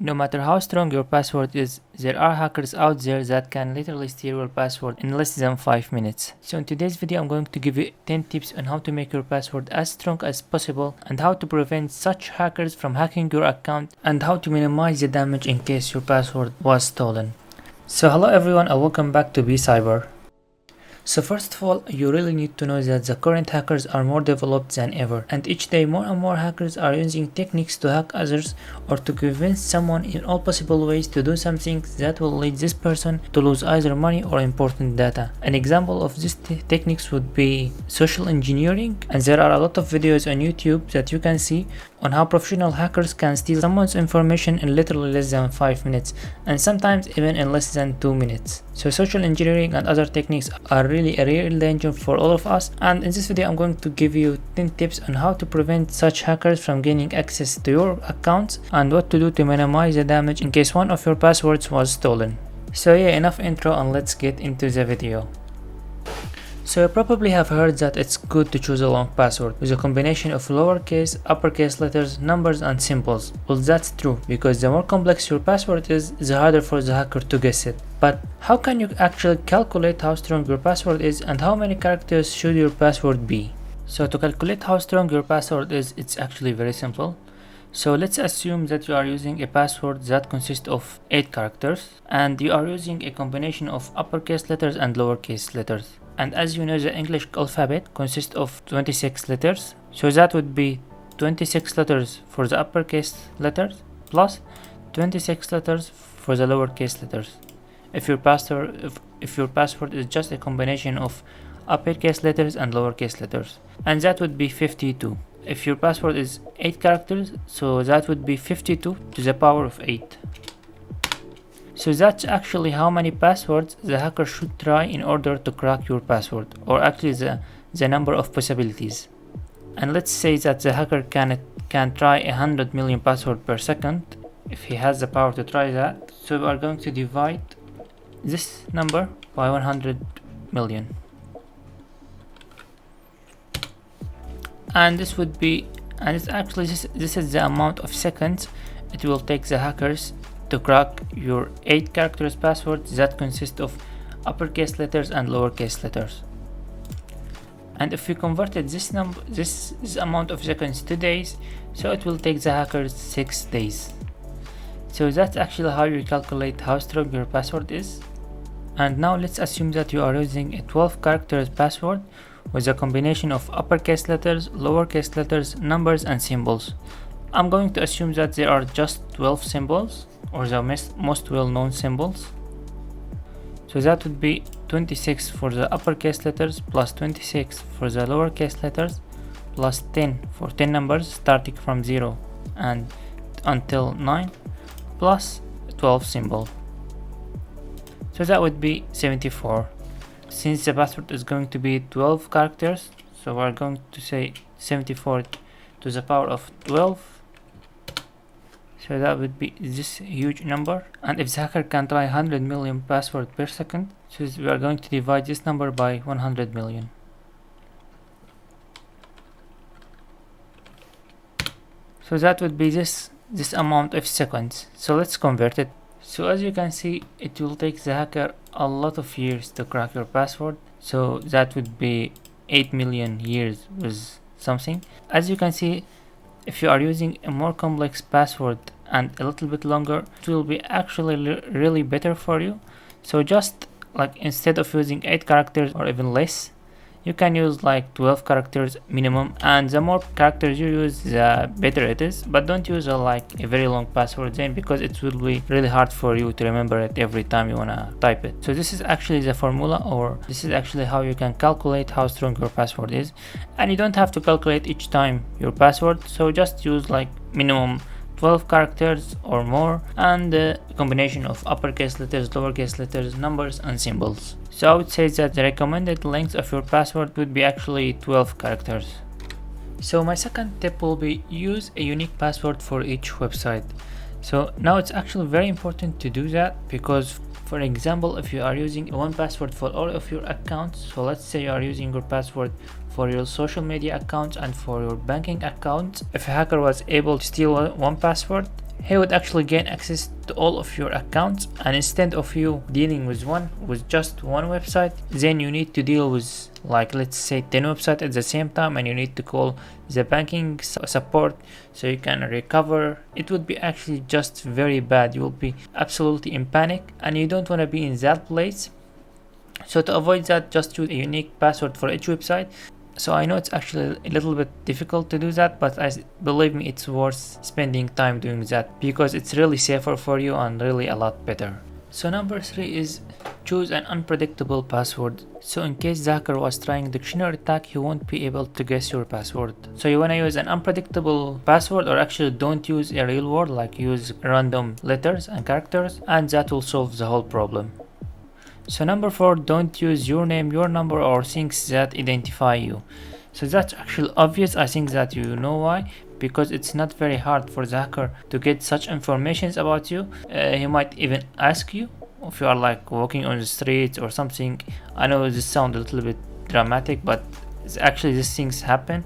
No matter how strong your password is, there are hackers out there that can literally steal your password in less than 5 minutes. So in today's video I'm going to give you 10 tips on how to make your password as strong as possible and how to prevent such hackers from hacking your account and how to minimize the damage in case your password was stolen. So hello everyone and welcome back to BCyber. So first of all, you really need to know that the current hackers are more developed than ever, and each day more and more hackers are using techniques to hack others or to convince someone in all possible ways to do something that will lead this person to lose either money or important data. An example of these techniques would be social engineering, and there are a lot of videos on YouTube that you can see on how professional hackers can steal someone's information in literally less than 5 minutes and sometimes even in less than 2 minutes. So social engineering and other techniques are really a real danger for all of us, and in this video I'm going to give you 10 tips on how to prevent such hackers from gaining access to your accounts and what to do to minimize the damage in case one of your passwords was stolen. So yeah, enough intro and let's get into the video. So you probably have heard that it's good to choose a long password with a combination of lowercase, uppercase letters, numbers and symbols. Well, that's true because the more complex your password is, the harder for the hacker to guess it. But how can you actually calculate how strong your password is and how many characters should your password be? So to calculate how strong your password is, it's actually very simple. So let's assume that you are using a password that consists of 8 characters and you are using a combination of uppercase letters and lowercase letters. And as you know, the English alphabet consists of 26 letters, so that would be 26 letters for the uppercase letters plus 26 letters for the lowercase letters. If your password is just a combination of uppercase letters and lowercase letters, and that would be 52. If your password is 8 characters, so that would be 52 to the power of 8. So that's actually how many passwords the hacker should try in order to crack your password, or actually the number of possibilities. And let's say that the hacker can try 100 million passwords per second if he has the power to try that. So we are going to divide this number by 100 million. And this would be, and it's actually this is the amount of seconds it will take the hackers to crack your 8 characters password that consist of uppercase letters and lowercase letters. And if we converted this amount of seconds to days, so it will take the hackers 6 days. So that's actually how you calculate how strong your password is. And now let's assume that you are using a 12 characters password with a combination of uppercase letters, lowercase letters, numbers and symbols. I'm going to assume that there are just 12 symbols, or the most well-known symbols. So that would be 26 for the uppercase letters plus 26 for the lowercase letters plus 10 for 10 numbers starting from 0 and until 9 plus 12 symbol. So that would be 74. Since the password is going to be 12 characters, so we're going to say 74 to the power of 12. So that would be this huge number, and if the hacker can try 100 million passwords per second, so we are going to divide this number by 100 million. So that would be this amount of seconds. So let's convert it. So as you can see, it will take the hacker a lot of years to crack your password. So that would be 8 million years with something. As you can see, if you are using a more complex password and a little bit longer, it will be actually really better for you. So just like instead of using 8 characters or even less, you can use like 12 characters minimum, and the more characters you use, the better it is. But don't use a very long password then, because it will be really hard for you to remember it every time you wanna type it. So this is actually the formula, or this is actually how you can calculate how strong your password is, and you don't have to calculate each time your password. So just use like minimum 12 characters or more, and a combination of uppercase letters, lowercase letters, numbers and symbols. So I would say that the recommended length of your password would be actually 12 characters. So my second tip will be use a unique password for each website. So now it's actually very important to do that, because for example, if you are using one password for all of your accounts, so let's say you are using your password for your social media accounts and for your banking accounts. If a hacker was able to steal one password, he would actually gain access to all of your accounts, and instead of you dealing with just one website, then you need to deal with, like, let's say 10 websites at the same time, and you need to call the banking support so you can recover. It would be actually just very bad. You will be absolutely in panic, and you don't want to be in that place. So to avoid that, just use a unique password for each website. So I know it's actually a little bit difficult to do that, but believe me, it's worth spending time doing that because it's really safer for you and really a lot better. So number 3 is choose an unpredictable password. So in case the hacker was trying dictionary attack, he won't be able to guess your password. So you want to use an unpredictable password, or actually don't use a real word, like use random letters and characters, and that will solve the whole problem. So number 4, don't use your name, your number, or things that identify you. So that's actually obvious. I think that you know why, because it's not very hard for the hacker to get such information about you. He might even ask you if you are like walking on the street or something. I know this sounds a little bit dramatic, but actually these things happen,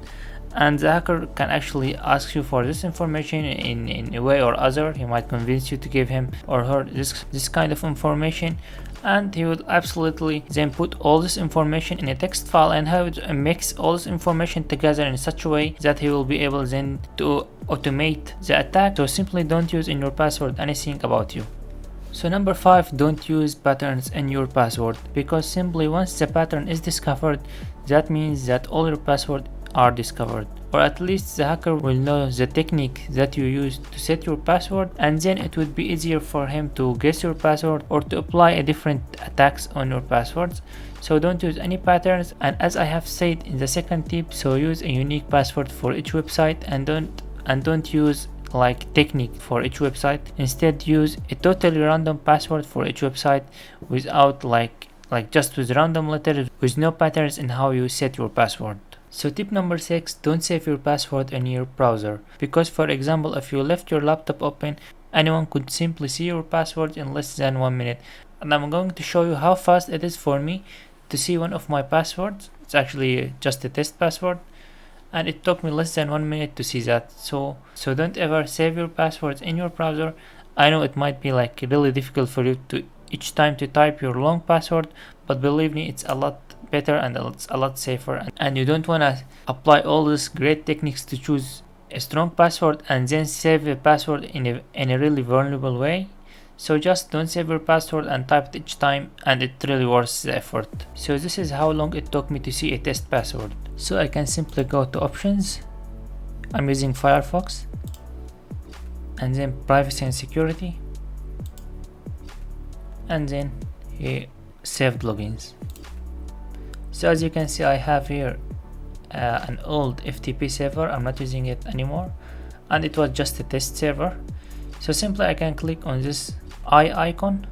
and the hacker can actually ask you for this information in a way or other. He might convince you to give him or her this kind of information, and he would absolutely then put all this information in a text file and have it mix all this information together in such a way that he will be able then to automate the attack. So simply don't use in your password anything about you. So number 5, don't use patterns in your password, because simply once the pattern is discovered, that means that all your passwords are discovered, or at least the hacker will know the technique that you use to set your password, and then it would be easier for him to guess your password or to apply a different attacks on your passwords. So don't use any patterns, and as I have said in the second tip, so use a unique password for each website, and don't use like technique for each website. Instead use a totally random password for each website without like just with random letters, with no patterns in how you set your password. So tip number 6, don't save your password in your browser, because for example, if you left your laptop open, anyone could simply see your password in less than 1 minute. And I'm going to show you how fast it is for me to see one of my passwords. It's actually just a test password, and it took me less than 1 minute to see that. So don't ever save your passwords in your browser. I know it might be like really difficult for you to each time to type your long password, but believe me, it's a lot better and it's a lot safer, and you don't want to apply all these great techniques to choose a strong password and then save the password in a really vulnerable way. So just don't save your password and type it each time, and it really worth the effort. So this is how long it took me to see a test password. So I can simply go to options. I'm using Firefox, and then privacy and security, and then saved logins. So as you can see, I have here an old FTP server. I'm not using it anymore, and it was just a test server. So simply I can click on this eye icon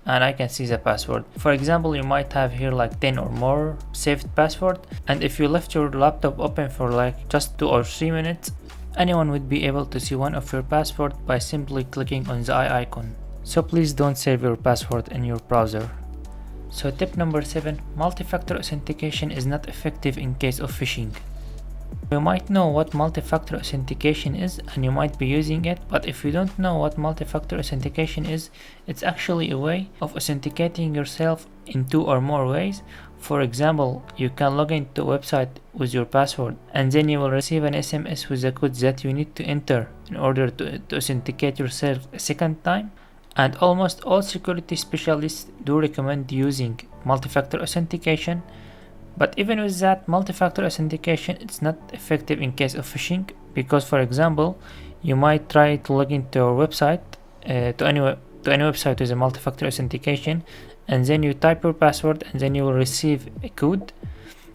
and I can see the password. For example, you might have here like 10 or more saved password, and if you left your laptop open for like just 2 or 3 minutes, anyone would be able to see one of your password by simply clicking on the eye icon. So please don't save your password in your browser. So tip number 7, multi-factor authentication is not effective in case of phishing. You might know what multi-factor authentication is and you might be using it, but if you don't know what multi-factor authentication is, it's actually a way of authenticating yourself in 2 or more ways. For example, you can log into a website with your password, and then you will receive an SMS with the code that you need to enter in order to authenticate yourself a second time. And almost all security specialists do recommend using multi-factor authentication, but even with that multi-factor authentication, it's not effective in case of phishing, because for example, you might try to log into your website to any website with a multi-factor authentication, and then you type your password, and then you will receive a code,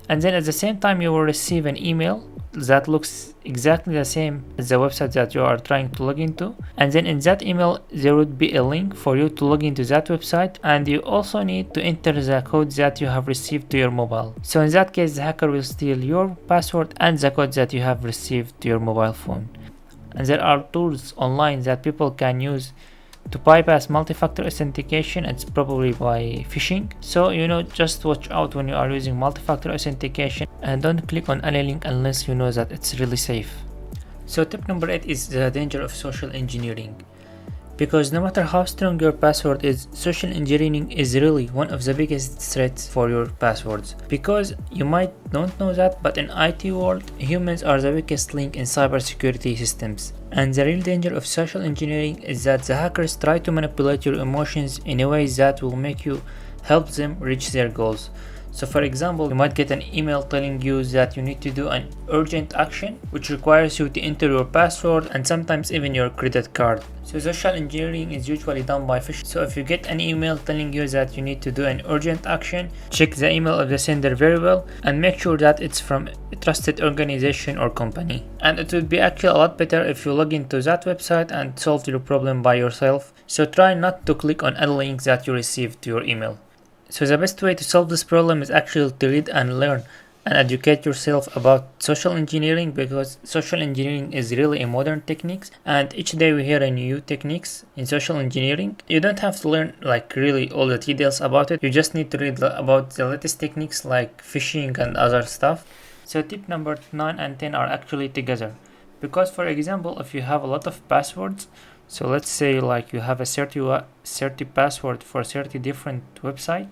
and then at the same time you will receive an email that looks exactly the same as the website that you are trying to log into, and then in that email there would be a link for you to log into that website, and you also need to enter the code that you have received to your mobile. So in that case, the hacker will steal your password and the code that you have received to your mobile phone. And there are tools online that people can use to bypass multi-factor authentication. It's probably by phishing. So just watch out when you are using multi-factor authentication, and don't click on any link unless you know that it's really safe. So tip number 8 is the danger of social engineering. Because no matter how strong your password is, social engineering is really one of the biggest threats for your passwords. Because you might not know that, but in IT world, humans are the weakest link in cybersecurity systems. And the real danger of social engineering is that the hackers try to manipulate your emotions in a way that will make you help them reach their goals. So for example, you might get an email telling you that you need to do an urgent action, which requires you to enter your password and sometimes even your credit card. So social engineering is usually done by phishing. So if you get an email telling you that you need to do an urgent action, check the email of the sender very well and make sure that it's from a trusted organization or company. And it would be actually a lot better if you log into that website and solve your problem by yourself. So try not to click on any link that you received to your email. So the best way to solve this problem is actually to read and learn and educate yourself about social engineering, because social engineering is really a modern technique and each day we hear a new techniques in social engineering. You don't have to learn like really all the details about it, you just need to read about the latest techniques like phishing and other stuff. So tip number 9 and 10 are actually together, because for example, if you have a lot of passwords, so let's say like you have a 30 password for 30 different websites,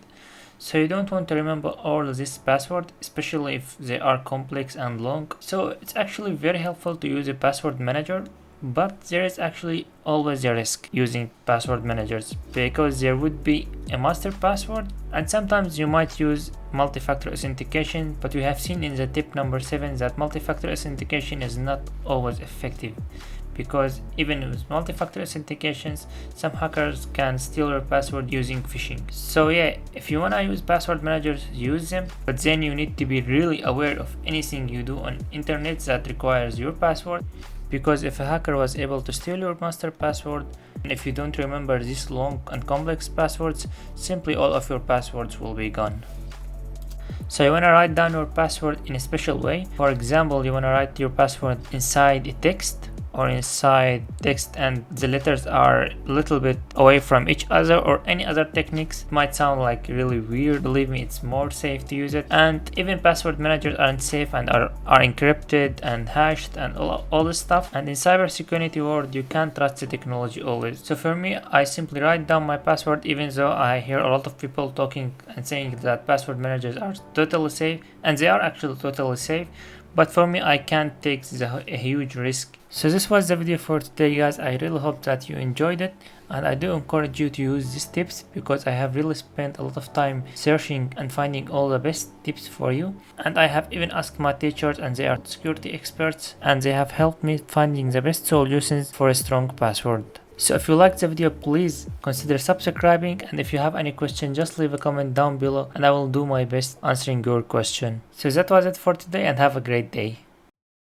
so you don't want to remember all of this password, especially if they are complex and long. So it's actually very helpful to use a password manager, but there is actually always a risk using password managers, because there would be a master password and sometimes you might use multi-factor authentication, but we have seen in the tip number 7 that multi-factor authentication is not always effective, because even with multi-factor authentications, some hackers can steal your password using phishing. So yeah, if you wanna use password managers, use them, but then you need to be really aware of anything you do on internet that requires your password, because if a hacker was able to steal your master password, and if you don't remember these long and complex passwords, simply all of your passwords will be gone. So you wanna write down your password in a special way. For example, you wanna write your password inside a text or inside text and the letters are a little bit away from each other, or any other techniques. It might sound like really weird, believe me, it's more safe to use it. And even password managers aren't safe and are encrypted and hashed and all this stuff, and in cybersecurity world you can't trust the technology always. So for me, I simply write down my password, even though I hear a lot of people talking and saying that password managers are totally safe, and they are actually totally safe, but for me I can't take a huge risk. So this was the video for today, guys. I really hope that you enjoyed it, and I do encourage you to use these tips, because I have really spent a lot of time searching and finding all the best tips for you, and I have even asked my teachers, and they are security experts, and they have helped me finding the best solutions for a strong password. So if you liked the video, please consider subscribing, and if you have any question, just leave a comment down below and I will do my best answering your question. So that was it for today, and have a great day.